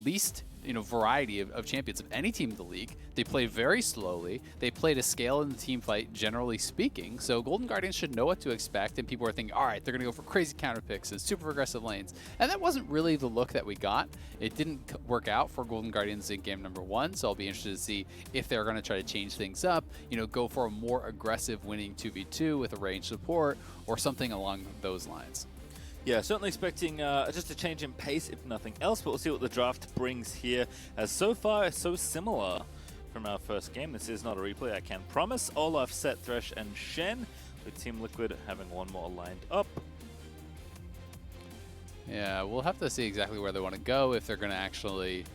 least variety of champions of any team in the league. They play very slowly. They play to scale in the team fight, generally speaking. So Golden Guardians should know what to expect, and people are thinking, all right, they're going to go for crazy counter picks and super aggressive lanes. And that wasn't really the look that we got. It didn't work out for Golden Guardians in game number 1, so I'll be interested to see if they're going to try to change things up, go for a more aggressive winning 2v2 with a ranged support or something along those lines. Yeah, certainly expecting just a change in pace, if nothing else, but we'll see what the draft brings here. As so far, so similar from our first game. This is not a replay, I can promise. Olaf, Set, Thresh, and Shen, with Team Liquid having one more lined up. Yeah, we'll have to see exactly where they want to go, if they're going to actually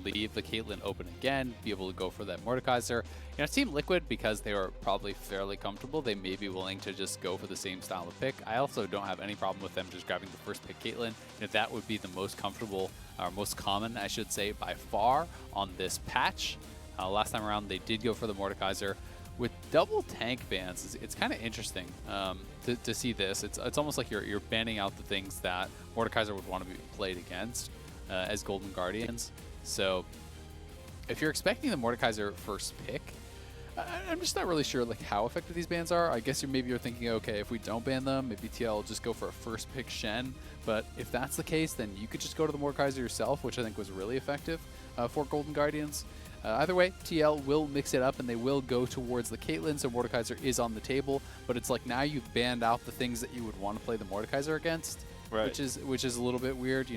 leave the Caitlyn open again, be able to go for that Mordekaiser. Team Liquid, because they were probably fairly comfortable, they may be willing to just go for the same style of pick. I also don't have any problem with them just grabbing the first pick Caitlyn. That would be the most comfortable, or most common, I should say, by far on this patch. Last time around, they did go for the Mordekaiser. With double tank bans, it's kind of interesting to see this. It's almost like you're banning out the things that Mordekaiser would want to be played against as Golden Guardians. So if you're expecting the Mordekaiser first pick, I'm just not really sure how effective these bans are. I guess maybe you're thinking, okay, if we don't ban them, maybe TL will just go for a first pick Shen. But if that's the case, then you could just go to the Mordekaiser yourself, which I think was really effective for Golden Guardians. Either way, TL will mix it up and they will go towards the Caitlyn, so Mordekaiser is on the table. But it's like now you've banned out the things that you would want to play the Mordekaiser against, right? Which is a little bit weird,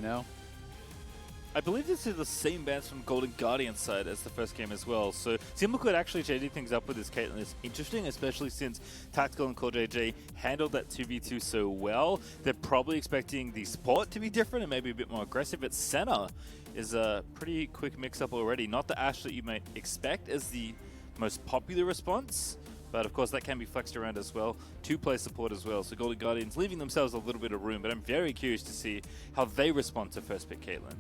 I believe this is the same bans from Golden Guardian side as the first game as well. So Team Liquid actually changing things up with this Caitlyn is interesting, especially since Tactical and CoreJJ handled that 2v2 so well. They're probably expecting the support to be different and maybe a bit more aggressive. But Senna is a pretty quick mix-up already. Not the Ashe that you might expect as the most popular response, but of course that can be flexed around as well. Two-play support as well, so Golden Guardians leaving themselves a little bit of room, but I'm very curious to see how they respond to first pick Caitlyn.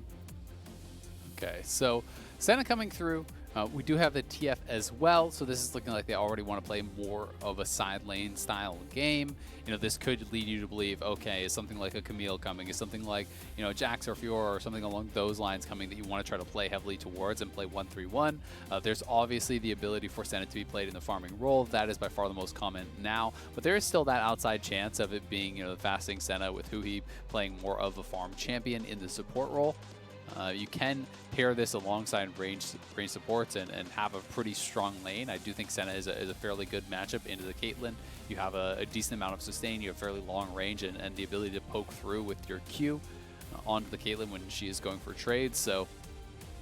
Okay, so Senna coming through. We do have the TF as well, so this is looking like they already want to play more of a side lane style game. This could lead you to believe, okay, is something like a Camille coming? Is something like, Jax or Fiora or something along those lines coming that you want to try to play heavily towards and play 1-3-1? There's obviously the ability for Senna to be played in the farming role. That is by far the most common now, but there is still that outside chance of it being, the fasting Senna with Huhi playing more of a farm champion in the support role. You can pair this alongside range supports and have a pretty strong lane. I do think Senna is a fairly good matchup into the Caitlyn. You have a decent amount of sustain, you have fairly long range, and the ability to poke through with your Q onto the Caitlyn when she is going for trades. So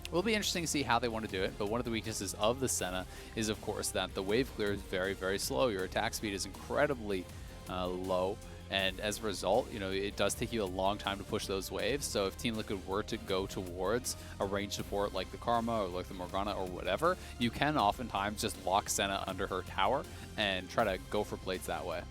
it will be interesting to see how they want to do it, but one of the weaknesses of the Senna is, of course, that the wave clear is very, very slow. Your attack speed is incredibly low. And as a result, it does take you a long time to push those waves. So if Team Liquid were to go towards a range support like the Karma or like the Morgana or whatever, you can oftentimes just lock Senna under her tower and try to go for plates that way.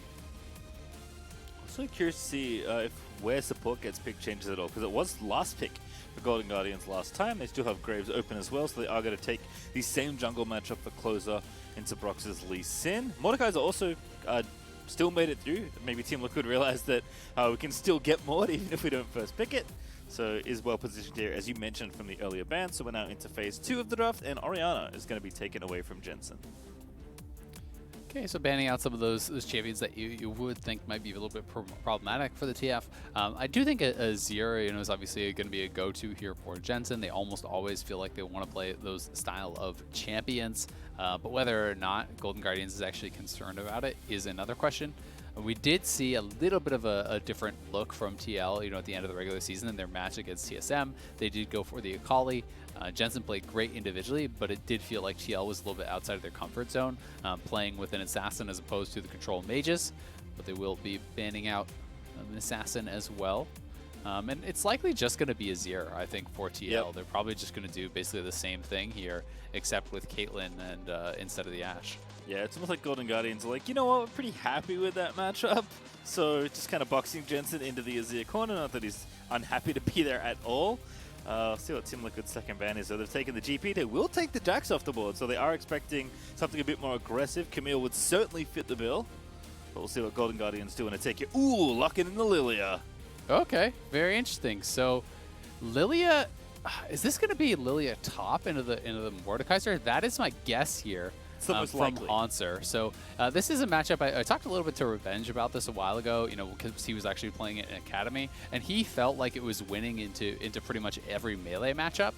Also curious to see if where support gets pick changes at all, because it was last pick for Golden Guardians last time. They still have Graves open as well, so they are going to take the same jungle matchup for closer into Brox's Lee Sin. Mordekaiser also still made it through. Maybe Team Liquid realized that we can still get more even if we don't first pick it. So is well positioned here, as you mentioned, from the earlier ban. So we're now into phase 2 of the draft, and Orianna is going to be taken away from Jensen. Okay, so banning out some of those champions that you would think might be a little bit problematic for the TF. I do think a Azir, is obviously going to be a go-to here for Jensen. They almost always feel like they want to play those style of champions, but whether or not Golden Guardians is actually concerned about it is another question. We did see a little bit of a different look from TL, at the end of the regular season in their match against TSM. They did go for the Akali. Jensen played great individually, but it did feel like TL was a little bit outside of their comfort zone, playing with an assassin as opposed to the control mages. But they will be banning out an assassin as well. And it's likely just going to be Azir, I think, for TL. Yep. They're probably just going to do basically the same thing here, except with Caitlyn and instead of the Ashe. Yeah, it's almost like Golden Guardians are like, you know what, we're pretty happy with that matchup. So just kind of boxing Jensen into the Azir corner, not that he's unhappy to be there at all. See what Team Liquid's second ban is. So they've taken the GP. They will take the Jax off the board, so they are expecting something a bit more aggressive. Camille would certainly fit the bill. But we'll see what Golden Guardians do when they take it. Ooh, locking in the Lilia. Okay, very interesting. So Lilia Is this going to be Lilia top into the Mordekaiser? That is my guess here. From Haunter. So this is a matchup. I talked a little bit to Revenge about this a while ago, you know, because he was actually playing it in Academy, and he felt like it was winning into pretty much every melee matchup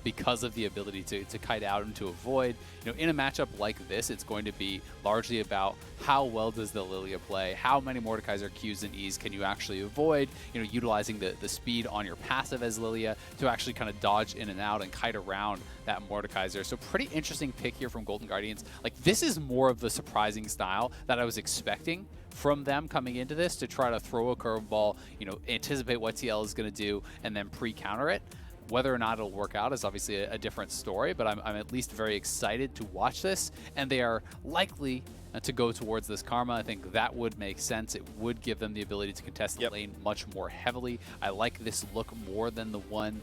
because of the ability to kite out and to avoid. You know, in a matchup like this, it's going to be largely about how well does the Lilia play, how many Mordekaiser Qs and Es can you actually avoid, you know, utilizing the speed on your passive as Lilia to actually kind of dodge in and out and kite around that Mordekaiser. So pretty interesting pick here from Golden Guardians. Like, this is more of the surprising style that I was expecting from them coming into this, to try to throw a curveball, you know, anticipate what TL is going to do, and then pre-counter it. Whether or not it'll work out is obviously a different story, but I'm at least very excited to watch this, and they are likely to go towards this Karma. I think that would make sense. It would give them the ability to contest the lane much more heavily. I like this look more than the one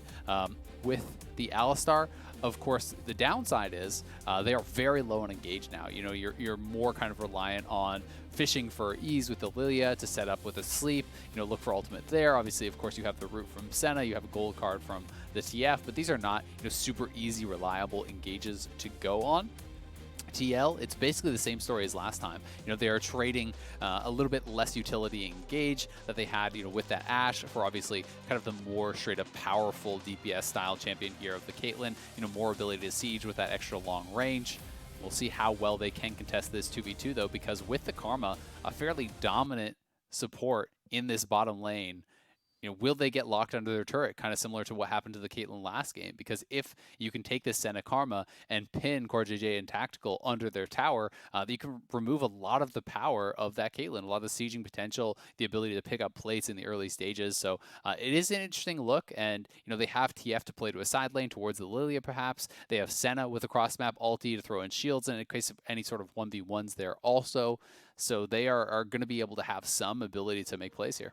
with the Alistar. Of course, the downside is they are very low on engage now. You know, you're more kind of reliant on fishing for ease with the Lilia to set up with a sleep. You know, look for ultimate there. Obviously, of course, you have the root from Senna. You have a gold card from the TF, but these are not, you know, super easy, reliable engages to go on. TL, it's basically the same story as last time. You know, they are trading a little bit less utility engage that they had, you know, with that Ashe for obviously kind of the more straight up powerful DPS style champion here of the Caitlyn. You know, more ability to siege with that extra long range. We'll see how well they can contest this 2v2 though, because with the Karma, a fairly dominant support in this bottom lane, you know, will they get locked under their turret? Kind of similar to what happened to the Caitlyn last game. Because if you can take this Senna Karma and pin CoreJJ and Tactical under their tower, you can remove a lot of the power of that Caitlyn, a lot of the sieging potential, the ability to pick up plates in the early stages. So it is an interesting look, and you know, they have TF to play to a side lane towards the Lilia perhaps. They have Senna with a cross map ulti to throw in shields in case of any sort of 1v1s there also. So they are going to be able to have some ability to make plays here.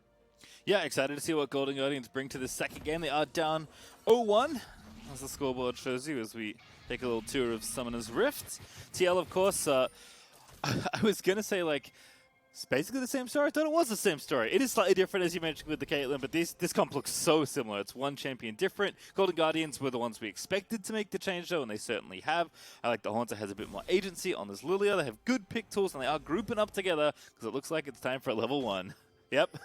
Yeah, excited to see what Golden Guardians bring to this second game. They are down 0-1, as the scoreboard shows you, as we take a little tour of Summoner's Rift. TL, of course, I was going to say, like, it's basically the same story. I thought it was the same story. It is slightly different, as you mentioned, with the Caitlyn, but this comp looks so similar. It's one champion different. Golden Guardians were the ones we expected to make the change, though, and they certainly have. I like the Haunter has a bit more agency on this Lilia. They have good pick tools, and they are grouping up together, because it looks like it's time for a level 1. Yep.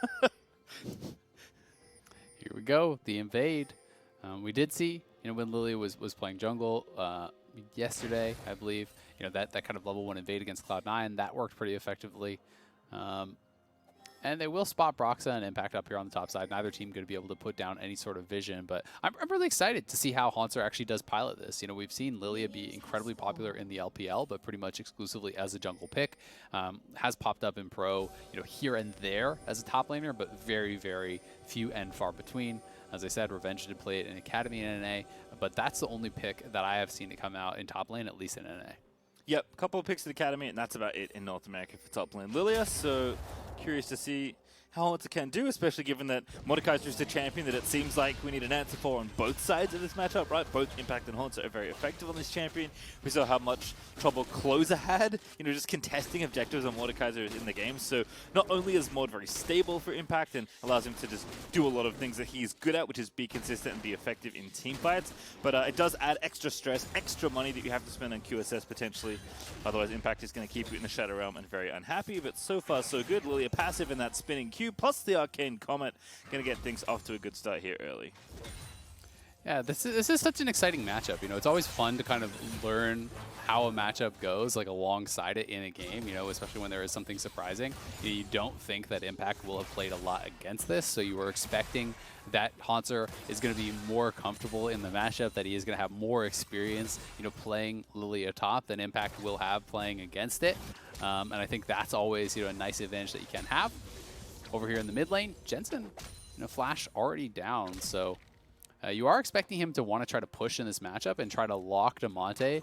Here we go, the invade. We did see, you know, when Lilia was playing jungle yesterday, I believe, you know, that kind of level 1 invade against Cloud9, that worked pretty effectively. And they will spot Broxa and Impact up here on the top side. Neither team going to be able to put down any sort of vision, but I'm really excited to see how Haunter actually does pilot this. You know, we've seen Lilia be incredibly popular in the LPL, but pretty much exclusively as a jungle pick. Has popped up in Pro, you know, here and there as a top laner, but very, very few and far between. As I said, Revenge did play it in Academy and NA, but that's the only pick that I have seen it come out in top lane, at least in NA. Yep, a couple of picks in the Academy, and that's about it in North America for top lane Lilia. So curious to see how Haunter can do, especially given that Mordekaiser is the champion that it seems like we need an answer for on both sides of this matchup, right? Both Impact and Haunter are very effective on this champion. We saw how much trouble Closer had, you know, just contesting objectives on Mordekaiser in the game. So not only is Mord very stable for Impact and allows him to just do a lot of things that he's good at, which is be consistent and be effective in team fights, but it does add extra stress, extra money that you have to spend on QSS potentially. Otherwise, Impact is going to keep you in the Shadow Realm and very unhappy, but so far so good. Lilia passive in that spinning Q, plus the Arcane Comet, going to get things off to a good start here early. Yeah, this is such an exciting matchup. You know, it's always fun to kind of learn how a matchup goes, like alongside it in a game, you know, especially when there is something surprising. You don't think that Impact will have played a lot against this, so you were expecting that Haunter is going to be more comfortable in the matchup, that he is going to have more experience, you know, playing Lilia top than Impact will have playing against it. And I think that's always, you know, a nice advantage that you can have. Over here in the mid lane, Jensen, you know, Flash already down, so you are expecting him to want to try to push in this matchup and try to lock Damonte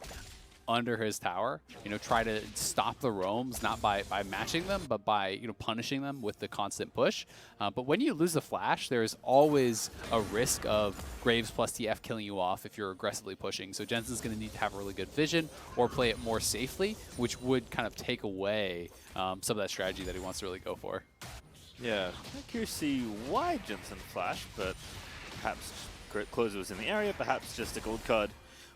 under his tower, you know, try to stop the roams, not by matching them, but by, you know, punishing them with the constant push. But when you lose the Flash, there's always a risk of Graves plus TF killing you off if you're aggressively pushing. So Jensen's going to need to have really good vision or play it more safely, which would kind of take away some of that strategy that he wants to really go for. Yeah, I'm curious to see why Jensen Flash, but perhaps Closer was in the area. Perhaps just a gold card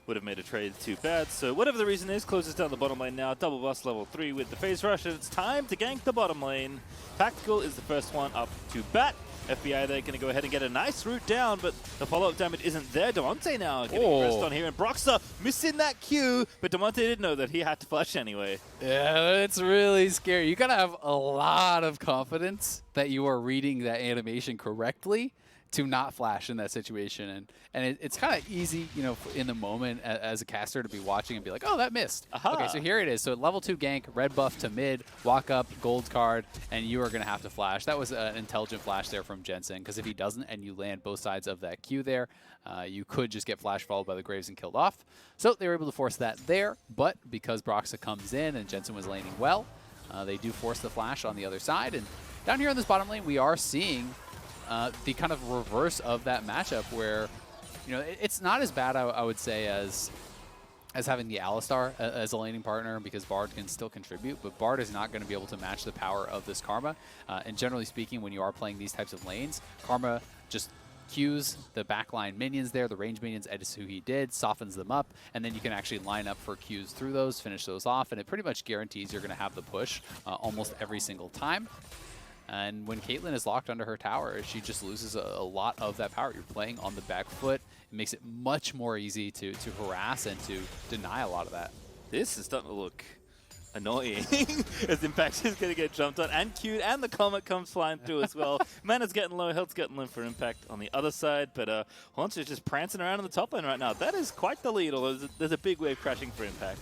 would have made a trade too bad. So whatever the reason is, closes down the bottom lane now. Double bust level 3 with the phase rush, and it's time to gank the bottom lane. Tactical is the first one up to bat. FBI, they're going to go ahead and get a nice route down, but the follow-up damage isn't there. Damonte now getting pressed on here, and Broxah missing that Q, but Damonte didn't know that he had to flash anyway. Yeah, it's really scary. You got to have a lot of confidence that you are reading that animation correctly to not flash in that situation. And it's kind of easy, you know, in the moment as a caster to be watching and be like, oh, that missed. Aha. Okay, so here it is. So level 2 gank, red buff to mid, walk up, gold card, and you are going to have to flash. That was an intelligent flash there from Jensen, because if he doesn't and you land both sides of that Q there, you could just get flash followed by the Graves and killed off. So they were able to force that there, but because Broxah comes in and Jensen was laning well, they do force the flash on the other side. And down here in this bottom lane, we are seeing the kind of reverse of that matchup where, you know, it's not as bad, I would say, as having the Alistar as a laning partner, because Bard can still contribute, but Bard is not going to be able to match the power of this Karma. And generally speaking, when you are playing these types of lanes, Karma just Qs the backline minions there, the range minions, as who he did, softens them up, and then you can actually line up for Qs through those, finish those off, and it pretty much guarantees you're going to have the push almost every single time. And when Caitlyn is locked under her tower, she just loses a lot of that power. You're playing on the back foot. It makes it much more easy to harass and to deny a lot of that. This is starting to look annoying as Impact is going to get jumped on and queued, and the Comet comes flying through as well. Mana's getting low, health's getting low for Impact on the other side, but Haunter is just prancing around in the top lane right now. That is quite the lead, although there's a big wave crashing for Impact.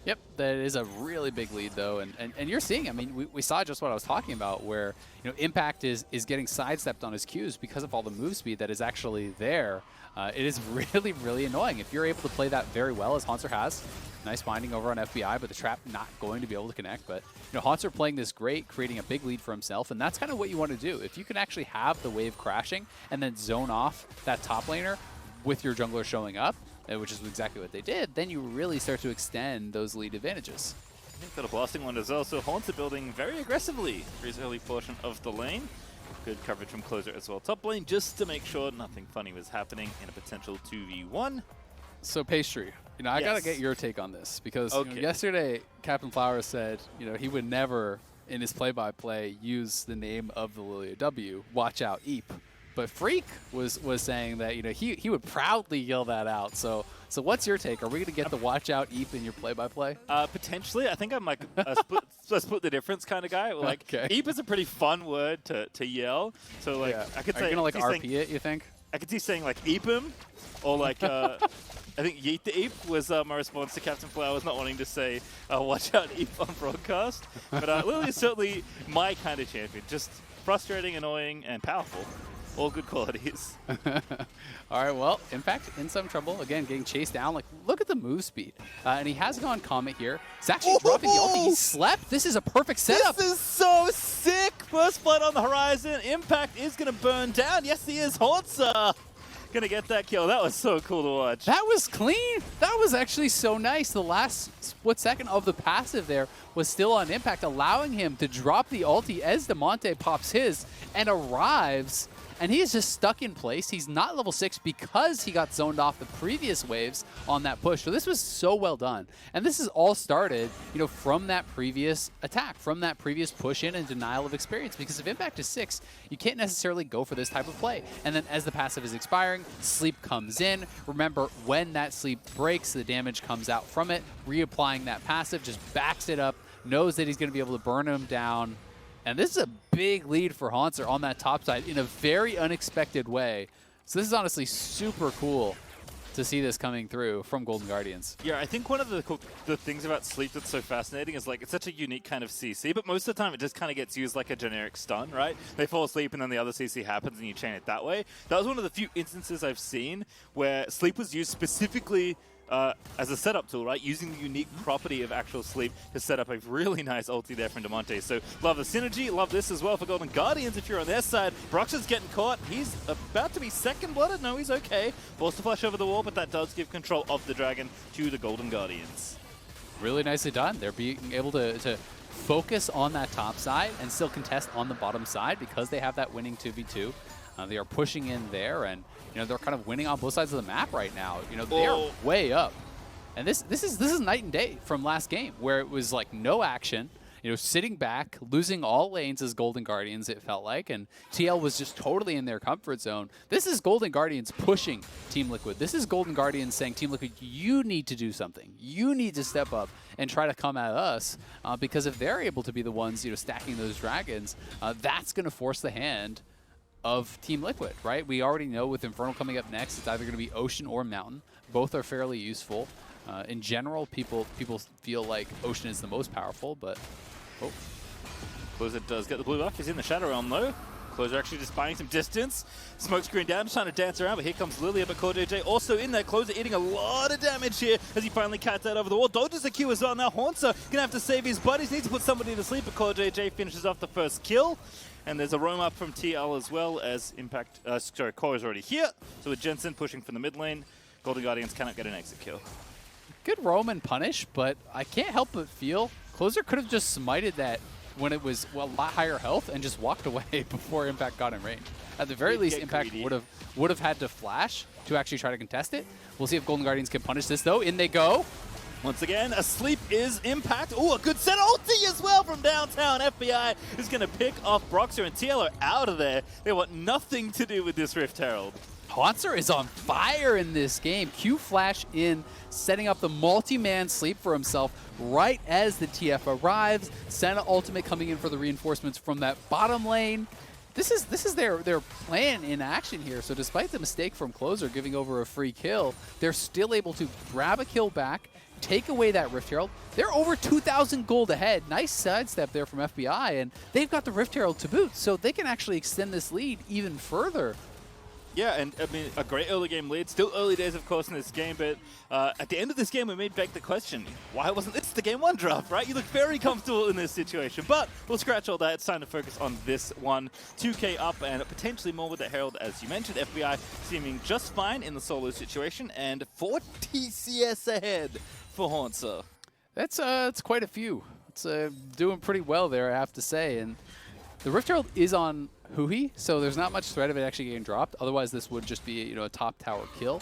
Yep, that is a really big lead, though, and you're seeing, I mean, we saw just what I was talking about, where, you know, Impact is getting sidestepped on his Qs because of all the move speed that is actually there. It is really, really annoying. If you're able to play that very well, as Haunter has, nice binding over on FBI, but the trap not going to be able to connect. But, you know, Haunter playing this great, creating a big lead for himself, and that's kind of what you want to do. If you can actually have the wave crashing and then zone off that top laner with your jungler showing up, which is exactly what they did, then you really start to extend those lead advantages. I think got a blasting one as well, so Haunter building very aggressively for his early portion of the lane. Good coverage from Closer as well. Top lane just to make sure nothing funny was happening in a potential 2v1. So Pastry, you know, I gotta get your take on this, because you know, yesterday Captain Flowers said, you know, he would never in his play-by-play use the name of the Lilia W, watch out Eep. But Freak was saying that, you know, he would proudly yell that out. So what's your take? Are we going to get the watch out Eep in your play-by-play? Potentially. I think I'm like a split the difference kind of guy. Like, okay. Eep is a pretty fun word to yell. So, like, I could say... Are you going to, like, RP it, you think? I could see saying, like, Eep him. Or, like, I think Yeet the Eep was my response to Captain Flowers not wanting to say, watch out Eep on broadcast. But Lily is certainly my kind of champion. Just frustrating, annoying, and powerful. All good qualities. All right, well, Impact in some trouble. Again, getting chased down. Like, look at the move speed. And he has gone Comet here. He's actually dropping the ulti. He slept. This is a perfect setup. This is so sick. First blood on the horizon. Impact is going to burn down. Yes, he is. Haunter going to get that kill. That was so cool to watch. That was clean. That was actually so nice. The last split second of the passive there was still on Impact, allowing him to drop the ulti as Damonte pops his and arrives. And he is just stuck in place. He's not level 6 because he got zoned off the previous waves on that push. So this was so well done. And this is all started, you know, from that previous attack, from that previous push in and denial of experience. Because if Impact is 6, you can't necessarily go for this type of play. And then as the passive is expiring, sleep comes in. Remember, when that sleep breaks, the damage comes out from it. Reapplying that passive just backs it up, knows that he's going to be able to burn him down. And this is a big lead for Haunter on that top side in a very unexpected way. So this is honestly super cool to see this coming through from Golden Guardians. Yeah, I think one of the things about Sleep that's so fascinating is, like, it's such a unique kind of CC, but most of the time it just kind of gets used like a generic stun, right? They fall asleep and then the other CC happens and you chain it that way. That was one of the few instances I've seen where Sleep was used specifically as a setup tool, right? Using the unique property of actual sleep to set up a really nice ulti there from Damonte. So love the synergy, love this as well for Golden Guardians if you're on their side. Broxah's getting caught. He's about to be second-blooded. No, he's okay. Forced to flash over the wall, but that does give control of the dragon to the Golden Guardians. Really nicely done. They're being able to focus on that top side and still contest on the bottom side because they have that winning 2v2. They are pushing in there, and they're kind of winning on both sides of the map right now. They're way up. And this is night and day from last game, where it was like no action, sitting back, losing all lanes as Golden Guardians, it felt like, and TL was just totally in their comfort zone. This is Golden Guardians pushing Team Liquid. This is Golden Guardians saying, Team Liquid, you need to do something. You need to step up and try to come at us, because if they're able to be the ones, stacking those dragons, that's going to force the hand of Team Liquid, right? We already know with Infernal coming up next, it's either going to be Ocean or Mountain. Both are fairly useful. In general, people feel like Ocean is the most powerful, but Closer does get the blue buff. He's in the Shadow Realm though. Closer actually just buying some distance. Smoke screen down, trying to dance around, but here comes Lilia, but CoreJJ also in there. Closer eating a lot of damage here as he finally cats out over the wall. Dodges the Q as well. Now Haunter gonna have to save his buddies. Needs to put somebody to sleep, but CoreJJ finishes off the first kill. And there's a roam up from TL as well as Impact. Core is already here. So with Jensen pushing from the mid lane, Golden Guardians cannot get an exit kill. Good roam and punish, but I can't help but feel Closer could have just smited that when it was a lot higher health and just walked away before Impact got in range. At the very least, Impact would have had to flash to actually try to contest it. We'll see if Golden Guardians can punish this though. In they go. Once again, asleep is Impact. Ooh, a good set ulti as well from downtown. FBI is going to pick off Broxer, and TL are out of there. They want nothing to do with this Rift Herald. Haunter is on fire in this game. Q flash in, setting up the multi-man sleep for himself right as the TF arrives. Senna ultimate coming in for the reinforcements from that bottom lane. This is their plan in action here. So despite the mistake from Closer giving over a free kill, they're still able to grab a kill back, take away that Rift Herald. They're over 2,000 gold ahead. Nice sidestep there from FBI, and they've got the Rift Herald to boot, so they can actually extend this lead even further. Yeah, and I mean, a great early game lead. Still early days, of course, in this game, but at the end of this game, we made back the question, why wasn't this the game one draft, right? You look very comfortable in this situation, but we'll scratch all that. It's time to focus on this one. 2K up and potentially more with the Herald, as you mentioned. FBI seeming just fine in the solo situation, and 40 CS ahead for Haunter. That's quite a few. It's doing pretty well there, I have to say, and the Rift Herald is on Huhi, so there's not much threat of it actually getting dropped. Otherwise, this would just be a top tower kill.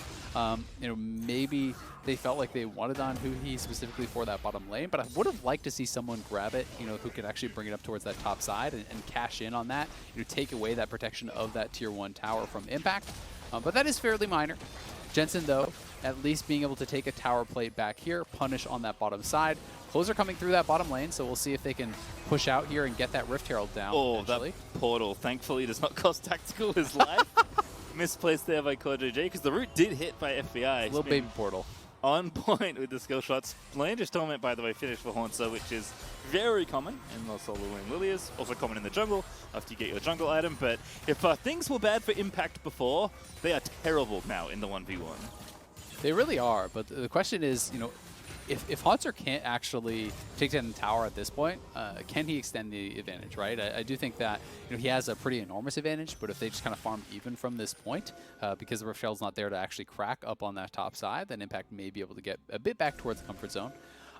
Maybe they felt like they wanted on Huhi specifically for that bottom lane, but I would have liked to see someone grab it, who could actually bring it up towards that top side and cash in on that, take away that protection of that tier 1 tower from Impact. But that is fairly minor. Jensen, though, at least being able to take a tower plate back here, punish on that bottom side. Closer coming through that bottom lane, so we'll see if they can push out here and get that Rift Herald down. Oh, eventually. That portal, thankfully, does not cost Tactical his life. Misplaced there by CoreJJ, because the root did hit by FBI. Little baby portal. On point with the skill shots. Landra's Torment, by the way, finished for Haunter, which is very common in the solo lane Lilias. Also common in the jungle after you get your jungle item. But if things were bad for Impact before, they are terrible now in the 1v1. They really are, but the question is, if Haunter can't actually take down the tower at this point, can he extend the advantage, right? I do think that he has a pretty enormous advantage, but if they just kind of farm even from this point, because the Rift Herald's not there to actually crack up on that top side, then Impact may be able to get a bit back towards the comfort zone.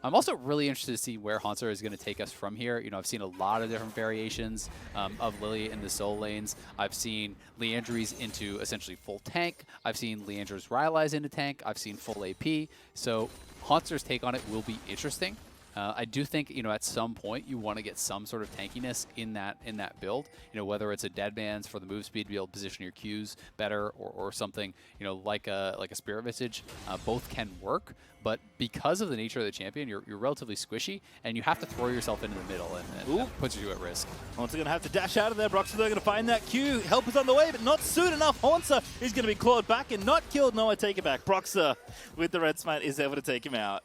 I'm also really interested to see where Haunter is going to take us from here. I've seen a lot of different variations of Lily in the solo lanes. I've seen Leandry's into essentially full tank. I've seen Leandra's Rylai's into tank. I've seen full AP. So Haunter's take on it will be interesting. I do think, at some point you want to get some sort of tankiness in that build. Whether it's a Deadman's for the move speed to be able to position your Qs better, or something, like a Spirit Visage. Both can work, but because of the nature of the champion, you're relatively squishy, and you have to throw yourself into the middle, and that puts you at risk. Haunter going to have to dash out of there. Broxer, they're going to find that Q. Help is on the way, but not soon enough. Haunter is going to be clawed back and not killed. No, I take it back. Broxer with the red smite is able to take him out.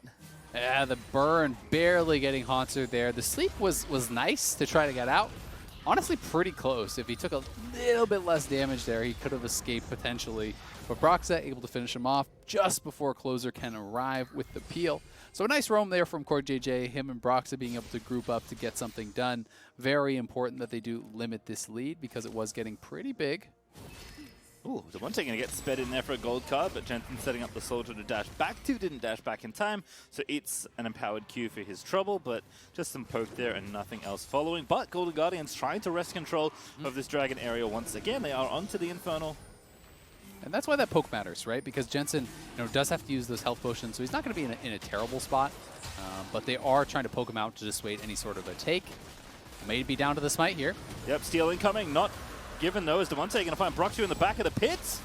Yeah, the burn barely getting Haunter there. The sleep was nice to try to get out. Honestly, pretty close. If he took a little bit less damage there, he could have escaped potentially. But Broxer able to finish him off just before Closer can arrive with the peel. So a nice roam there from CoreJJ. Him and Broxer being able to group up to get something done. Very important that they do limit this lead because it was getting pretty big. Ooh, Devontae going to get sped in there for a gold card, but Jensen setting up the soldier to dash back to, didn't dash back in time, so it's an empowered Q for his trouble, but just some poke there and nothing else following. But Golden Guardians trying to wrest control of this dragon area once again. They are onto the Infernal. And that's why that poke matters, right? Because Jensen, does have to use those health potions, so he's not going to be in a terrible spot. But they are trying to poke him out to dissuade any sort of a take. May be down to the smite here. Yep, steal incoming, not given though, as Devontae going to find Broxy in the back of the pits.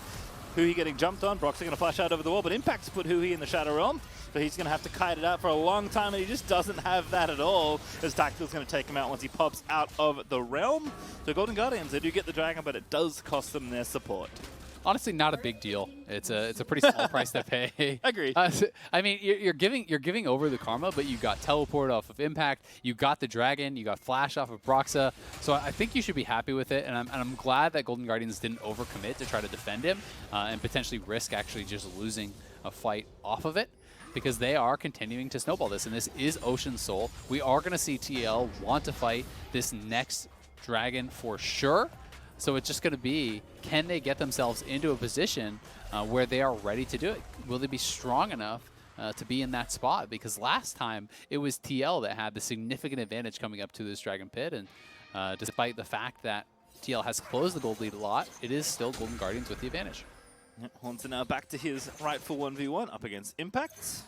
Huhi getting jumped on, Broxy going to flash out over the wall, but Impact's put Huhi in the Shadow Realm, so he's going to have to kite it out for a long time, and he just doesn't have that at all, as Tactical's going to take him out once he pops out of the realm. So Golden Guardians, they do get the dragon, but it does cost them their support. Honestly, not a big deal. It's a pretty small price to pay. Agreed. I mean, you're giving over the karma, but you got teleport off of Impact, you got the dragon, you got flash off of Broxa. So I think you should be happy with it, and I'm glad that Golden Guardians didn't overcommit to try to defend him and potentially risk actually just losing a fight off of it, because they are continuing to snowball this, and this is Ocean Soul. We are going to see TL want to fight this next dragon for sure. So it's just going to be, can they get themselves into a position where they are ready to do it? Will they be strong enough to be in that spot? Because last time it was TL that had the significant advantage coming up to this Dragon Pit. And despite the fact that TL has closed the gold lead a lot, it is still Golden Guardians with the advantage. Haunter now back to his rightful 1v1 up against Impact.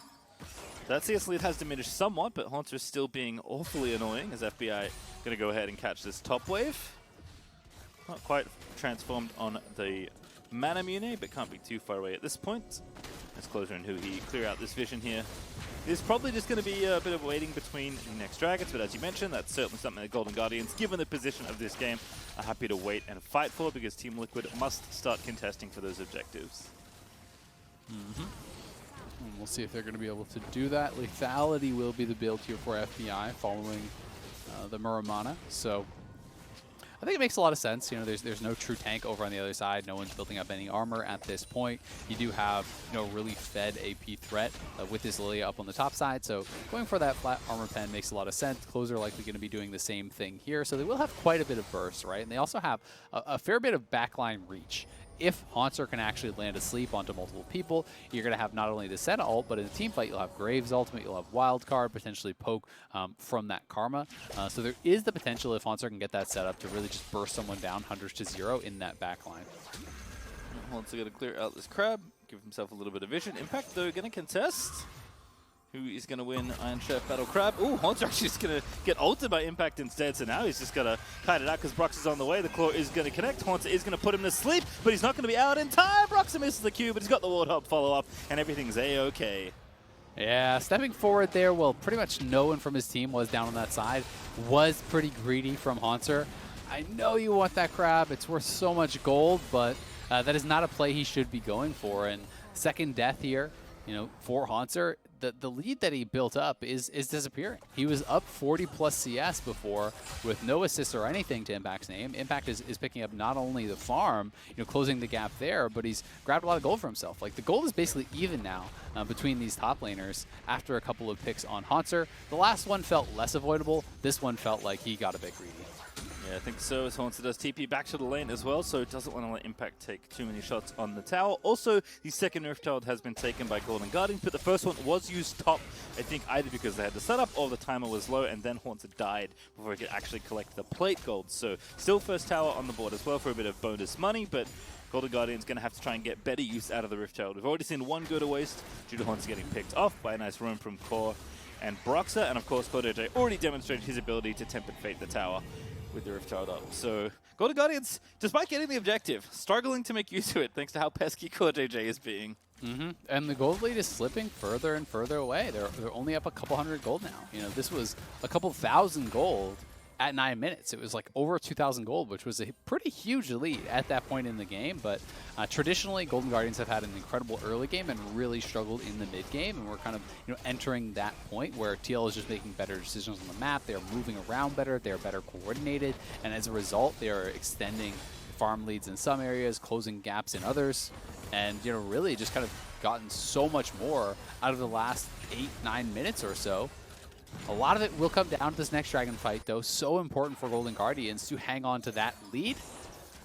That CS lead has diminished somewhat, but Haunter is still being awfully annoying, as FBI going to go ahead and catch this top wave. Not quite transformed on the Manamune, but can't be too far away at this point. As Closer and Huhi clear out this vision here. There's probably just going to be a bit of waiting between the next dragons, but as you mentioned, that's certainly something that Golden Guardians, given the position of this game, are happy to wait and fight for, because Team Liquid must start contesting for those objectives. And we'll see if they're going to be able to do that. Lethality will be the build here for FBI following the Muramana. So I think it makes a lot of sense. There's no true tank over on the other side. No one's building up any armor at this point. You do have, really fed AP threat with this Lilia up on the top side. So going for that flat armor pen makes a lot of sense. Closer likely going to be doing the same thing here. So they will have quite a bit of burst, right? And they also have a fair bit of backline reach. If Haunter can actually land a sleep onto multiple people, you're going to have not only the Senna ult, but in a team fight, you'll have Graves ultimate, you'll have Wildcard, potentially poke from that Karma. So there is the potential, if Haunter can get that set up, to really just burst someone down 100-0 in that backline. Haunter going to clear out this crab, give himself a little bit of vision. Impact, though, going to contest. Who is going to win Iron Chef Battle Crab? Ooh, Haunter actually just going to get ulted by Impact instead, so now he's just going to kite it out because Brox is on the way. The Claw is going to connect. Haunter is going to put him to sleep, but he's not going to be out in time. Brox misses the Q, but he's got the Ward Hop follow-up, and everything's A-okay. Yeah, stepping forward there, well, pretty much no one from his team was down on that side. Was pretty greedy from Haunter. I know you want that crab. It's worth so much gold, but that is not a play he should be going for. And second death here, for Haunter. The lead that he built up is disappearing. He was up 40+ CS before with no assist or anything to Impact's name. Impact is picking up not only the farm, closing the gap there, but he's grabbed a lot of gold for himself. Like, the gold is basically even now between these top laners after a couple of picks on Haunter. The last one felt less avoidable. This one felt like he got a bit greedy. Yeah, I think so, as Haunter does TP back to the lane as well, so doesn't want to let Impact take too many shots on the tower. Also, the second Rift Child has been taken by Golden Guardians, but the first one was used top, I think either because they had the setup or the timer was low, and then Haunter died before he could actually collect the plate gold. So still first tower on the board as well for a bit of bonus money, but Golden Guardians going to have to try and get better use out of the Rift Child. We've already seen one go to waste due to Haunter getting picked off by a nice roam from Core and Broxa, and of course KodeJ already demonstrated his ability to Tempered Fate the tower with the Rift Child up. So Golden Guardians, despite getting the objective, struggling to make use of it thanks to how pesky KodeJ is being. And the gold lead is slipping further and further away. They're only up a couple hundred gold now. This was a couple thousand gold at 9 minutes. It was like over 2,000 gold, which was a pretty huge lead at that point in the game. But traditionally, Golden Guardians have had an incredible early game and really struggled in the mid game. And we're kind of entering that point where TL is just making better decisions on the map. They're moving around better. They're better coordinated. And as a result, they are extending farm leads in some areas, closing gaps in others. And really just kind of gotten so much more out of the last 8-9 minutes or so. A lot of it will come down to this next dragon fight, though. So important for Golden Guardians to hang on to that lead.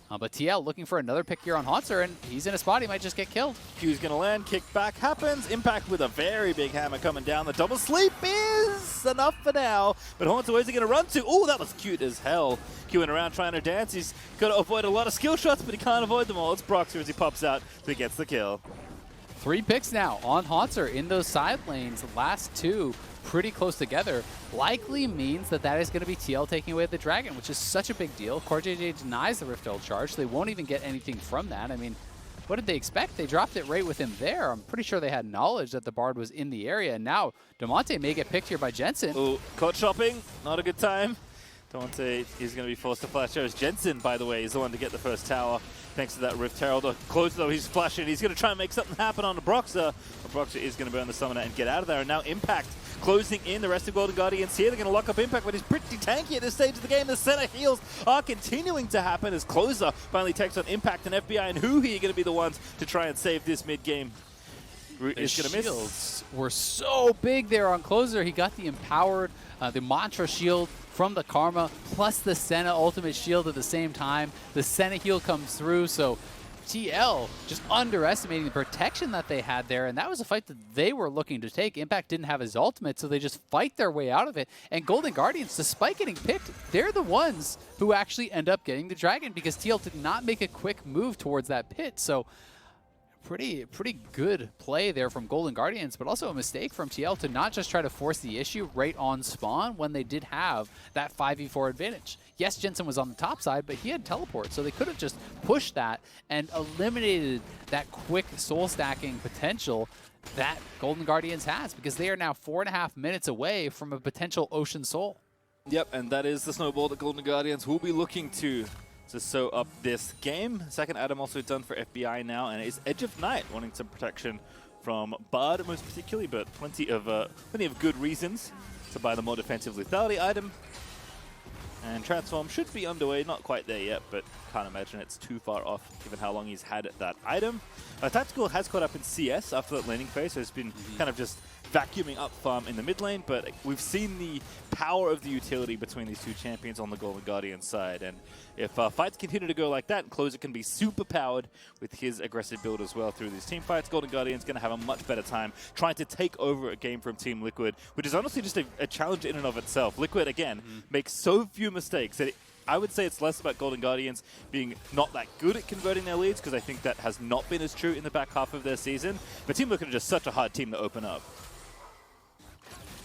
But TL looking for another pick here on Haunter, and he's in a spot he might just get killed. Q's going to land, kick back happens, Impact with a very big hammer coming down. The double sleep is enough for now, but Haunter, where's he going to run to? Oh, that was cute as hell. Qing around trying to dance. He's got to avoid a lot of skill shots, but he can't avoid them all. It's Broxer as he pops out, so he gets the kill. 3 picks now on Haunter in those side lanes. The last 2 pretty close together. Likely means that is going to be TL taking away the Dragon, which is such a big deal. CoreJJ denies the Rift Herald charge, so they won't even get anything from that. I mean, what did they expect? They dropped it right with him there. I'm pretty sure they had knowledge that the Bard was in the area, and now Damonte may get picked here by Jensen. Oh, caught shopping. Not a good time. Damonte is going to be forced to flash out. Jensen, by the way, is the one to get the first tower, thanks to that Rift Herald. Close though, he's flashing. He's going to try and make something happen on the Broxer. But Broxer is going to burn the Summoner and get out of there. And now Impact closing in. The rest of Golden Guardians here. They're going to lock up Impact, but he's pretty tanky at this stage of the game. The center heals are continuing to happen as Closer finally takes on Impact and FBI. And who here are going to be the ones to try and save this mid-game? Is going to miss. Shields were so big there on Closer. He got the Empowered, the Mantra Shield from the Karma, plus the Senna Ultimate Shield at the same time. The Senna heal comes through, so TL just underestimating the protection that they had there, and that was a fight that they were looking to take. Impact didn't have his ultimate, so they just fight their way out of it. And Golden Guardians, despite getting picked, they're the ones who actually end up getting the Dragon because TL did not make a quick move towards that pit. So pretty good play there from Golden Guardians, but also a mistake from TL to not just try to force the issue right on spawn when they did have that 5v4 advantage. Yes, Jensen was on the top side, but he had teleport, so they could have just pushed that and eliminated that quick soul stacking potential that Golden Guardians has, because they are now 4.5 minutes away from a potential Ocean Soul. Yep, and that is the snowball that Golden Guardians will be looking to sew up this game. Second item also done for FBI now, and it's Edge of Night, wanting some protection from Bard most particularly, but plenty of good reasons to buy the more defensive lethality item. And Transform should be underway, not quite there yet, but can't imagine it's too far off given how long he's had that item. Tactical has caught up in CS after that laning phase, so it's been kind of just vacuuming up farm in the mid lane, but we've seen the power of the utility between these two champions on the Golden Guardian side, and if fights continue to go like that, Closer can be super powered with his aggressive build as well through these team fights. Golden Guardian's going to have a much better time trying to take over a game from Team Liquid, which is honestly just a challenge in and of itself. Liquid, again, makes so few mistakes that I would say it's less about Golden Guardians being not that good at converting their leads, because I think that has not been as true in the back half of their season, but Team Liquid are just such a hard team to open up.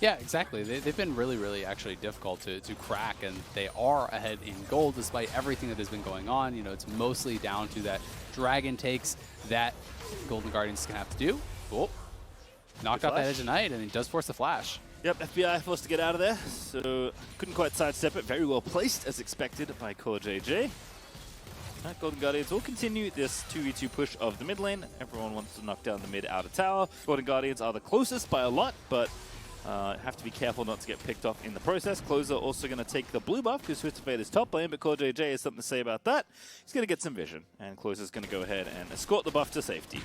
Yeah, exactly. They've been really actually difficult to crack, and they are ahead in gold despite everything that has been going on. You know, it's mostly down to that Dragon takes that Golden Guardians can have to do. Oh, knocked out that Edge of Night, and he does force the flash. Yep, FBI forced to get out of there, so couldn't quite sidestep it. Very well placed, as expected by CoreJJ. Golden Guardians will continue this 2v2 push of the mid lane. Everyone wants to knock down the mid outer tower. Golden Guardians are the closest by a lot, but have to be careful not to get picked off in the process. Closer also going to take the blue buff because Swift Fade is top lane, but CoreJJ has something to say about that. He's going to get some vision, and Closer's going to go ahead and escort the buff to safety.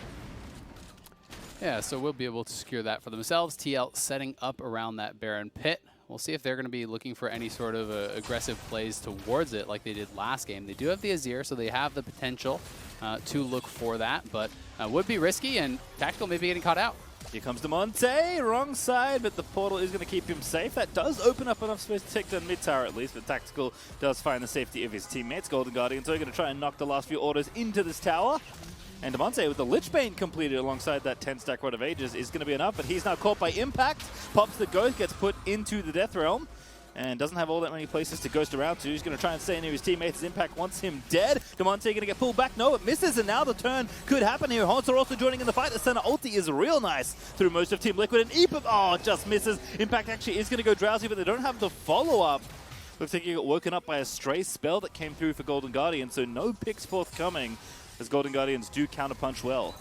Yeah, so we'll be able to secure that for themselves. TL setting up around that Baron pit. We'll see if they're going to be looking for any sort of aggressive plays towards it like they did last game. They do have the Azir, so they have the potential to look for that, but would be risky, and Tactical may be getting caught out. Here comes Damonte, wrong side, but the portal is going to keep him safe. That does open up enough space to take down mid-tower at least, but Tactical does find the safety of his teammates. Golden Guardians are going to try and knock the last few orders into this tower. And Damonte, with the Lich Bane completed alongside that 10-stack Rod of Ages, is going to be enough, but he's now caught by Impact. Pops the Ghost, gets put into the Death Realm, and doesn't have all that many places to ghost around to. He's going to try and stay near his teammates. Impact wants him dead. Damonte going to get pulled back. No, it misses, and now the turn could happen here. Haunter also joining in the fight. The center ulti is real nice through most of Team Liquid, and Epip, just misses. Impact actually is going to go drowsy, but they don't have the follow-up. Looks like he got woken up by a stray spell that came through for Golden Guardian, so no picks forthcoming, as Golden Guardians do counterpunch well.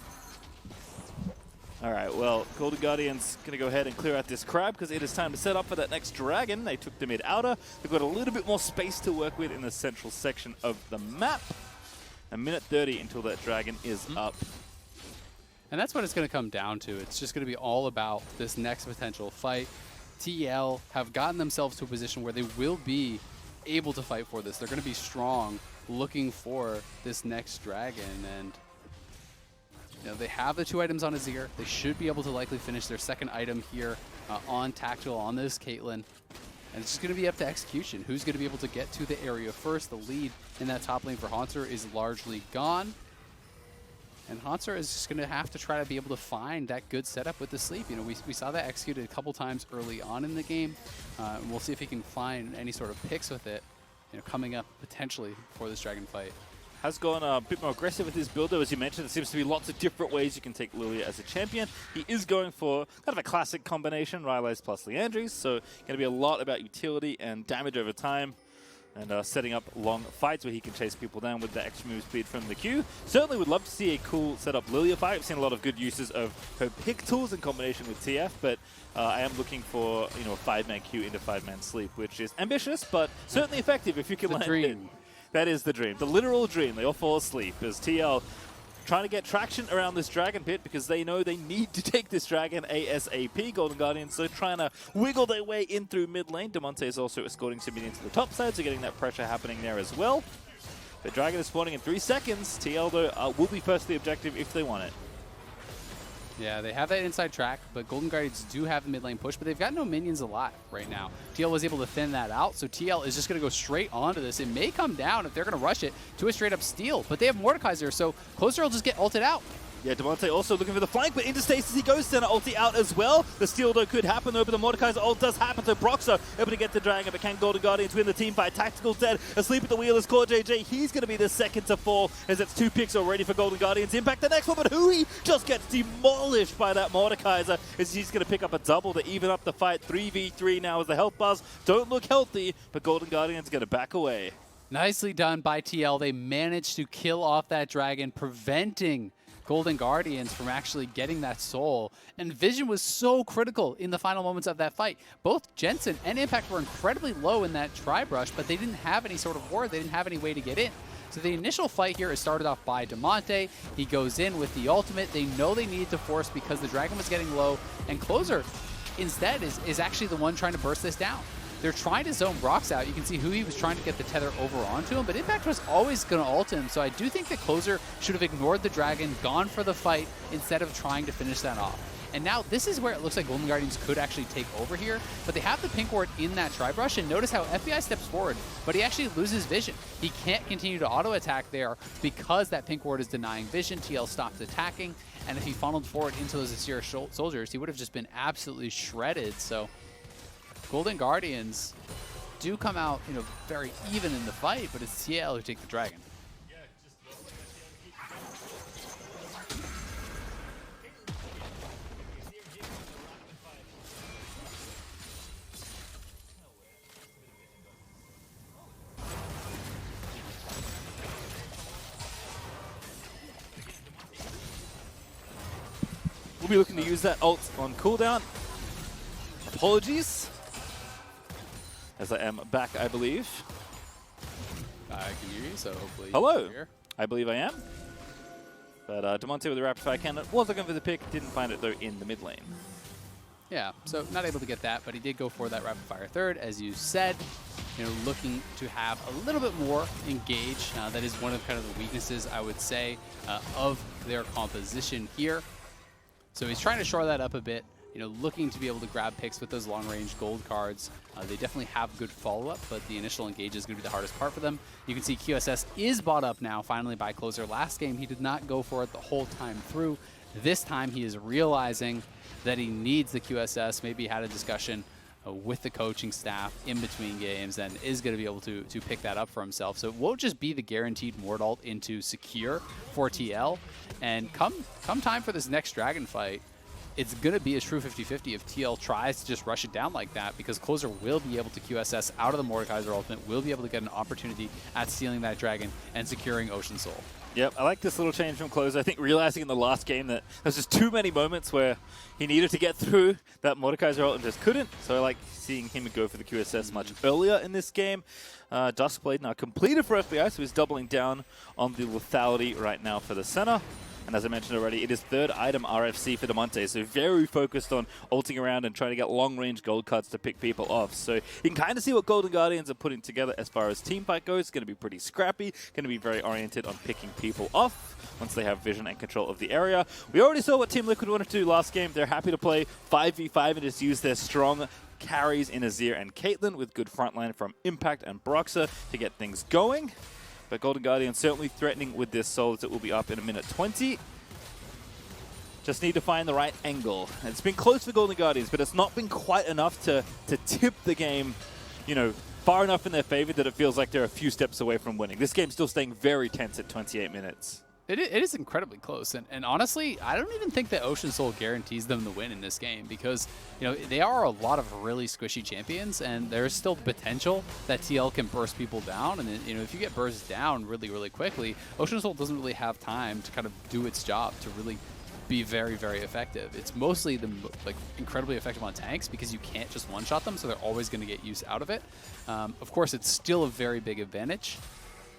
All right, well, Golden Guardians going to go ahead and clear out this crab because it is time to set up for that next dragon. They took the mid-outer. They've got a little bit more space to work with in the central section of the map. A minute 30 until that dragon is up. And that's what it's going to come down to. It's just going to be all about this next potential fight. TL have gotten themselves to a position where they will be able to fight for this. They're going to be strong looking for this next dragon. And you know, they have the 2 items on Azir. They should be able to likely finish their second item here on Tactical on this Caitlyn. And it's just going to be up to execution. Who's going to be able to get to the area first? The lead in that top lane for Haunter is largely gone. And Haunter is just going to have to try to be able to find that good setup with the sleep. You know, we saw that executed a couple times early on in the game. And we'll see if he can find any sort of picks with it, you know, coming up potentially for this dragon fight. Has gone a bit more aggressive with his build, though. As you mentioned, there seems to be lots of different ways you can take Lilia as a champion. He is going for kind of a classic combination, Rylai's plus Liandry's, so going to be a lot about utility and damage over time, and setting up long fights where he can chase people down with the extra move speed from the Q. Certainly would love to see a cool setup Lilia fight. I've seen a lot of good uses of her pick tools in combination with TF, but I am looking for, you know, a 5-man Q into 5-man sleep, which is ambitious, but certainly effective if you can land it. That is the dream, the literal dream. They all fall asleep as TL trying to get traction around this dragon pit because they know they need to take this dragon ASAP. Golden Guardians, so trying to wiggle their way in through mid lane. Damonte is also escorting some minions to the top side, so getting that pressure happening there as well. The dragon is spawning in 3 seconds. TL, though, will be first to the objective if they want it. Yeah, they have that inside track, but Golden Guardians do have the mid lane push, but they've got no minions alive right now. TL was able to thin that out, so TL is just going to go straight onto this. It may come down if they're going to rush it to a straight up steal, but they have Mordekaiser, so Closer will just get ulted out. Yeah, Damonte also looking for the flank, but into stasis he goes, Senna ulti out as well. The steal, though, could happen, though, but the Mordekaiser ult does happen to Broxer, able to get the dragon, but can Golden Guardians win the team fight? Tactical dead, asleep at the wheel is CoreJJ. He's going to be the second to fall, as it's 2 picks already for Golden Guardians. Impact the next one, but Hui just gets demolished by that Mordekaiser, as he's going to pick up a double to even up the fight. 3v3 now as the health bars don't look healthy, but Golden Guardians going to back away. Nicely done by TL. They managed to kill off that dragon, preventing Golden Guardians from actually getting that soul. And Vision was so critical in the final moments of that fight. Both Jensen and Impact were incredibly low in that tri-brush, but they didn't have any sort of ward. They didn't have any way to get in. So the initial fight here is started off by Damonte. He goes in with the ultimate. They know they needed to force because the dragon was getting low. And Closer, instead, is actually the one trying to burst this down. They're trying to zone Brox out. You can see who he was trying to get the tether over onto him, but Impact was always going to ult him. So I do think that Closer should have ignored the dragon, gone for the fight, instead of trying to finish that off. And now this is where it looks like Golden Guardians could actually take over here, but they have the pink ward in that tri-brush, and notice how FBI steps forward, but he actually loses vision. He can't continue to auto-attack there because that pink ward is denying vision. TL stopped attacking, and if he funneled forward into those Azir soldiers, he would have just been absolutely shredded. So Golden Guardians do come out, you know, very even in the fight, but it's TL who take the dragon. We'll be looking to use that ult on cooldown. Apologies, as I am back, I believe. I can hear you, so hopefully Hello. you're here. I believe I am. But Damonte with the rapid fire cannon was looking for the pick, didn't find it though in the mid lane. Yeah, so not able to get that, but he did go for that rapid fire third, as you said. You know, looking to have a little bit more engage. That is one of kind of the weaknesses, I would say, of their composition here. So he's trying to shore that up a bit. You know, looking to be able to grab picks with those long-range gold cards. They definitely have good follow-up, but the initial engage is going to be the hardest part for them. You can see QSS is bought up now, finally, by Closer. Last game, he did not go for it the whole time through. This time, he is realizing that he needs the QSS. Maybe had a discussion with the coaching staff in between games and is going to be able to pick that up for himself. So it won't just be the guaranteed Mord ult into secure for TL. And come time for this next dragon fight, it's going to be a true 50-50 if TL tries to just rush it down like that, because Closer will be able to QSS out of the Mordekaiser ultimate, will be able to get an opportunity at stealing that dragon and securing Ocean Soul. Yep, I like this little change from Closer. I think realizing in the last game that there's just too many moments where he needed to get through that Mordekaiser ult and just couldn't. So I like seeing him go for the QSS much earlier in this game. Duskblade now completed for FBI, so he's doubling down on the lethality right now for the center. And as I mentioned already, it is third item RFC for Demonte, so very focused on ulting around and trying to get long-range gold cards to pick people off. So you can kind of see what Golden Guardians are putting together as far as team fight goes. It's going to be pretty scrappy, going to be very oriented on picking people off once they have vision and control of the area. We already saw what Team Liquid wanted to do last game. They're happy to play 5v5 and just use their strong carries in Azir and Caitlyn with good frontline from Impact and Broxah to get things going. But Golden Guardian certainly threatening with this Soul as it will be up in a minute 20. Just need to find the right angle. It's been close for Golden Guardians, but it's not been quite enough to tip the game, you know, far enough in their favor that it feels like they're a few steps away from winning. This game's still staying very tense at 28 minutes. It is incredibly close, and honestly, I don't even think that Ocean Soul guarantees them the win in this game because, you know, they are a lot of really squishy champions, and there's still potential that TL can burst people down, and you know, if you get burst down really, really quickly, Ocean Soul doesn't really have time to kind of do its job to really be very, very effective. It's mostly incredibly effective on tanks because you can't just one-shot them, so they're always going to get use out of it. Of course, it's still a very big advantage.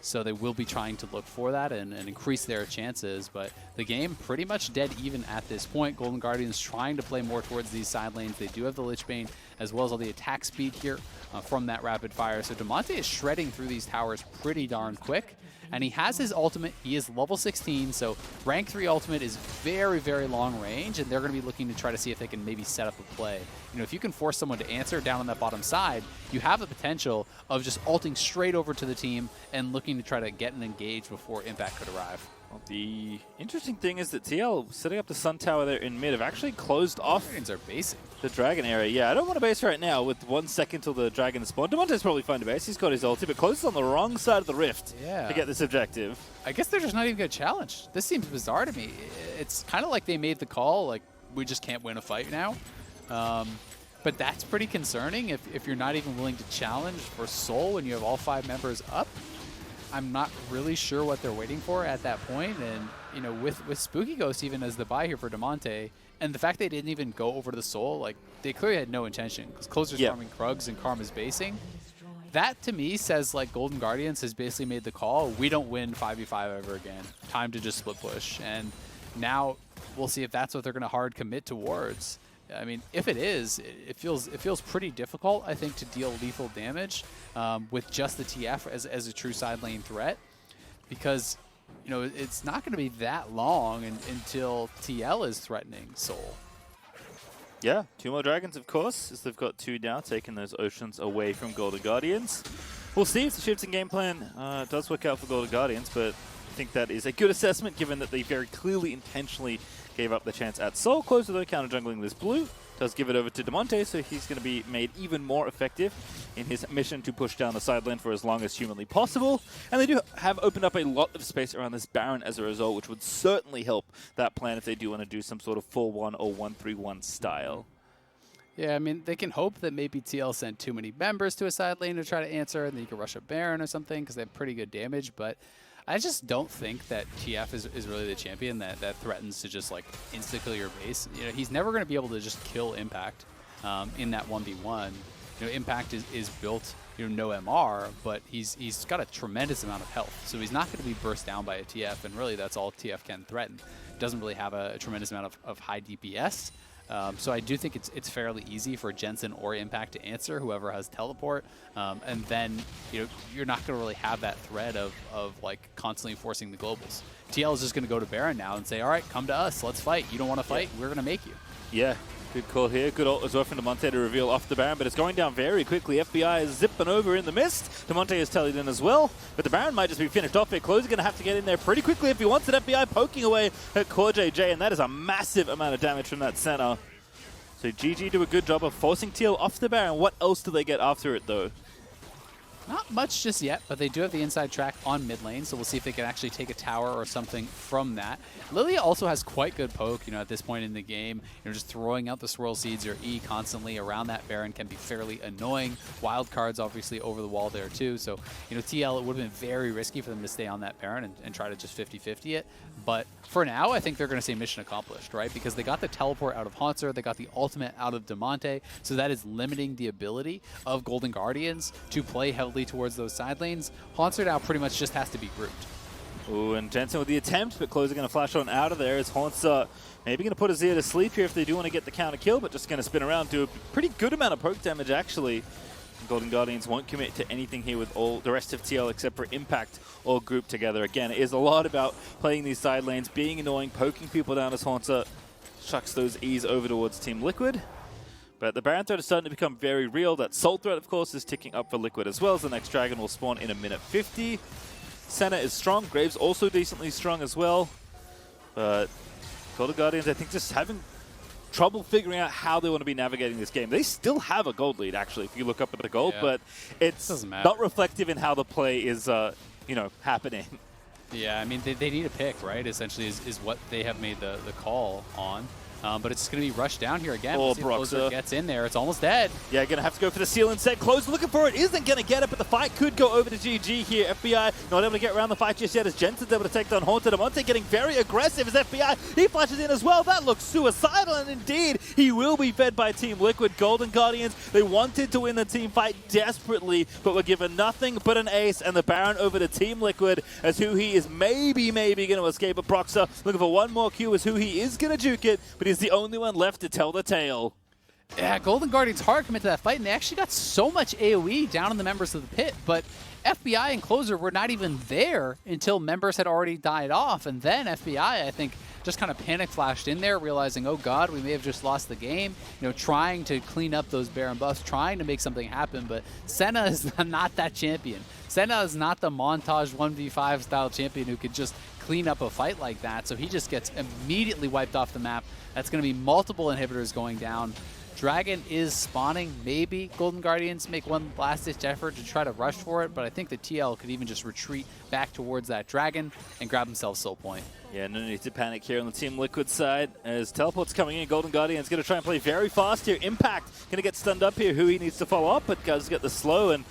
So they will be trying to look for that and increase their chances. But the game pretty much dead even at this point. Golden Guardians trying to play more towards these side lanes. They do have the Lich Bane as well as all the attack speed here from that rapid fire. So Demonte is shredding through these towers pretty darn quick. And he has his ultimate. He is level 16, so rank 3 ultimate is very, very long range, and they're going to be looking to try to see if they can maybe set up a play. You know, if you can force someone to answer down on that bottom side, you have the potential of just ulting straight over to the team and looking to try to get an engage before Impact could arrive. Well, the interesting thing is that TL, setting up the Sun Tower there in mid, have actually closed off Dragons are basing the Dragon area. Yeah, I don't want to base right now with 1 second till the Dragon spawn. Demonte's probably fine to base. He's got his ulti, but closes on the wrong side of the rift to get this objective. I guess they're just not even going to challenge. This seems bizarre to me. It's kind of like they made the call, like, we just can't win a fight now. But that's pretty concerning if you're not even willing to challenge for Soul when you have all 5 members up. I'm not really sure what they're waiting for at that point. And, you know, with Spooky Ghost even as the buy here for Demonte, and the fact they didn't even go over to the Soul, like, they clearly had no intention because Closer's farming Krugs and Karma's basing. That, to me, says, like, Golden Guardians has basically made the call, we don't win 5v5 ever again. Time to just split push. And now we'll see if that's what they're going to hard commit towards. I mean, if it is, it feels pretty difficult, I think, to deal lethal damage with just the TF as a true side lane threat, because, you know, it's not going to be that long until TL is threatening Soul. Yeah, 2 more Dragons, of course, as they've got 2 now, taking those Oceans away from Golden Guardians. We'll see if the shifts in game plan does work out for Golden Guardians, but I think that is a good assessment given that they very clearly intentionally gave up the chance at Soul. Closer though, counter jungling this blue. Does give it over to Demonte, so he's going to be made even more effective in his mission to push down the side lane for as long as humanly possible. And they do have opened up a lot of space around this Baron as a result, which would certainly help that plan if they do want to do some sort of 4-1 or 1-3-1 style. Yeah, I mean, they can hope that maybe TL sent too many members to a side lane to try to answer, and then you can rush a Baron or something because they have pretty good damage, but I just don't think that TF is really the champion that threatens to just, like, insta-kill your base. You know, he's never going to be able to just kill Impact in that 1v1. You know, Impact is built, you know, no MR, but he's got a tremendous amount of health. So he's not going to be burst down by a TF, and really that's all TF can threaten. Doesn't really have a tremendous amount of high DPS. So I do think it's fairly easy for Jensen or Impact to answer, whoever has teleport, and then, you know, you're not going to really have that threat of like constantly forcing the globals. TL is just going to go to Baron now and say, all right, come to us, let's fight. You don't want to fight, we're going to make you. Yeah, good call here. Good ult as well from Demonte to reveal off the Baron, but it's going down very quickly. FBI is zipping over in the mist. Demonte is tallied in as well, but the Baron might just be finished off here. Closer going to have to get in there pretty quickly if he wants it. FBI poking away at Core JJ, and that is a massive amount of damage from that center. So GG do a good job of forcing TL off the Baron. What else do they get after it, though? Not much just yet, but they do have the inside track on mid lane, so we'll see if they can actually take a tower or something from that. Lilia also has quite good poke, you know, at this point in the game. You know, just throwing out the swirl seeds or E constantly around that Baron can be fairly annoying. Wild cards obviously over the wall there too, so, you know, TL, it would have been very risky for them to stay on that Baron and try to just 50-50 it. But for now, I think they're going to say mission accomplished, right? Because they got the teleport out of Haunter, they got the ultimate out of Demonte, so that is limiting the ability of Golden Guardians to play heavily towards those side lanes. Haunter now pretty much just has to be grouped. Ooh, and Jensen with the attempt, but Closer going to flash on out of there as Haunter maybe going to put Azir to sleep here if they do want to get the counter kill, but just going to spin around, do a pretty good amount of poke damage actually. Golden Guardians won't commit to anything here with all the rest of TL except for Impact all grouped together. Again, it is a lot about playing these side lanes, being annoying, poking people down as Haunter chucks those E's over towards Team Liquid. But the Baron threat is starting to become very real. That Soul threat, of course, is ticking up for Liquid as well, as the next Dragon will spawn in a minute 50. Senna is strong. Graves also decently strong as well. But Golden Guardians, I think, just having trouble figuring out how they want to be navigating this game. They still have a gold lead, actually, if you look up at the gold, but it's not reflective in how the play is, happening. Yeah, I mean, they need a pick, right? Essentially is what they have made the call on. But it's going to be rushed down here again. Oh, Closer gets in there. It's almost dead. Yeah, going to have to go for the seal instead. Closer looking for it. Isn't going to get it, but the fight could go over to GG here. FBI not able to get around the fight just yet as Jensen's able to take down Haunted. Amonte getting very aggressive as FBI. He flashes in as well. That looks suicidal, and indeed, he will be fed by Team Liquid. Golden Guardians, they wanted to win the team fight desperately, but were given nothing but an ace, and the Baron over to Team Liquid as who he is maybe going to escape. A Proxer looking for one more Q as who he is going to juke it, but he's the only one left to tell the tale. Yeah, Golden Guardians hard commit to that fight, and they actually got so much AoE down on the members of the pit, but FBI and Closer were not even there until members had already died off, and then FBI, I think, just kind of panic flashed in there, realizing, oh god, we may have just lost the game, trying to clean up those Baron buffs, trying to make something happen, but Senna is not that champion. Senna is not the montage 1v5 style champion who could just clean up a fight like that, so he just gets immediately wiped off the map. That's going to be multiple inhibitors going down. Dragon is spawning. Maybe Golden Guardians make one last-ditch effort to try to rush for it, but I think the TL could even just retreat back towards that Dragon and grab themselves Soul Point. Yeah, no need to panic here on the Team Liquid side as Teleport's coming in. Golden Guardian's going to try and play very fast here. Impact going to get stunned up here. Who he needs to follow up, but does get the slow and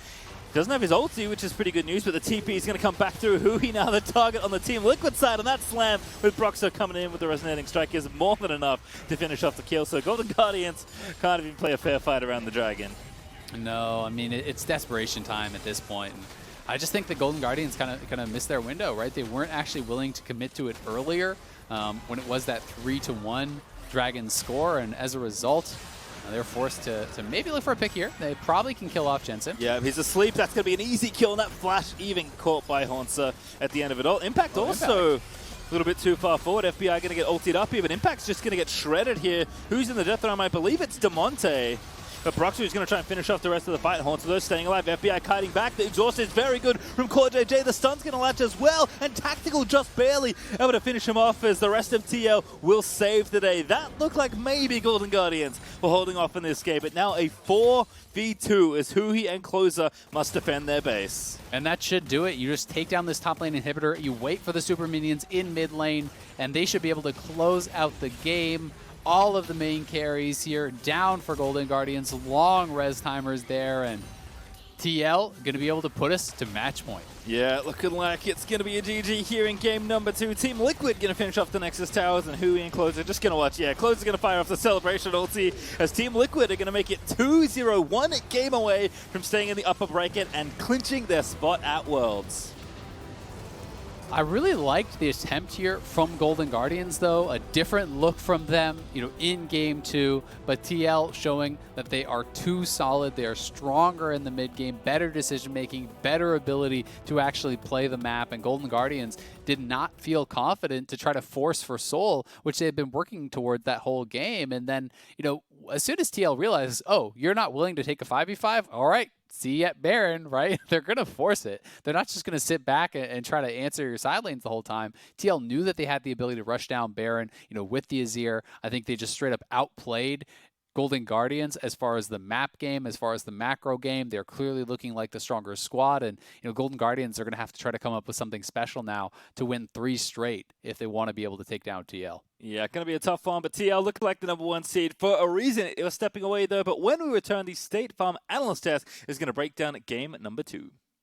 doesn't have his ulti, which is pretty good news, but the TP is going to come back through. Hui now the target on the Team Liquid side, and that slam with Broxer coming in with the resonating strike is more than enough to finish off the kill. So Golden Guardians can't even play a fair fight around the Dragon. No, I mean, it's desperation time at this point. And I just think the Golden Guardians kind of missed their window, right? They weren't actually willing to commit to it earlier when it was that 3-1 Dragon score, and as a result, they're forced to maybe look for a pick here. They probably can kill off Jensen. Yeah, he's asleep. That's going to be an easy kill, and that flash even caught by Haunter at the end of it all. Impact also a little bit too far forward. FBI going to get ulted up here, but Impact's just going to get shredded here. Who's in the death realm? I believe it's Demonte. But Broxer is going to try and finish off the rest of the fight. Haunter, though, staying alive. FBI kiting back. The exhaust is very good from Core JJ. The stun's going to latch as well. And Tactical just barely able to finish him off as the rest of TL will save the day. That looked like maybe Golden Guardians were holding off in this game. But now a 4v2 as Hui and Closer must defend their base. And that should do it. You just take down this top lane inhibitor. You wait for the super minions in mid lane. And they should be able to close out the game. All of the main carries here down for Golden Guardians. Long res timers there, and TL going to be able to put us to match point. Yeah, looking like it's going to be a GG here in game number 2. Team Liquid going to finish off the Nexus Towers, and Hui and Closer just going to watch. Yeah, Closer's going to fire off the Celebration ulti as Team Liquid are going to make it 2-0, game away from staying in the upper bracket and clinching their spot at Worlds. I really liked the attempt here from Golden Guardians, though. A different look from them, in game 2. But TL showing that they are too solid. They are stronger in the mid game, better decision making, better ability to actually play the map. And Golden Guardians did not feel confident to try to force for Soul, which they had been working toward that whole game. And then, as soon as TL realizes, oh, you're not willing to take a 5v5? All right. See you at Baron, right? They're going to force it. They're not just going to sit back and try to answer your side lanes the whole time. TL knew that they had the ability to rush down Baron, with the Azir. I think they just straight up outplayed Golden Guardians as far as the map game, as far as the macro game. They're clearly looking like the stronger squad, and Golden Guardians are going to have to try to come up with something special now to win 3 straight if they want to be able to take down TL. Yeah, going to be a tough one, but TL looked like the #1 seed for a reason. It was stepping away, though, but when we return, the State Farm Analyst Test is going to break down game number 2.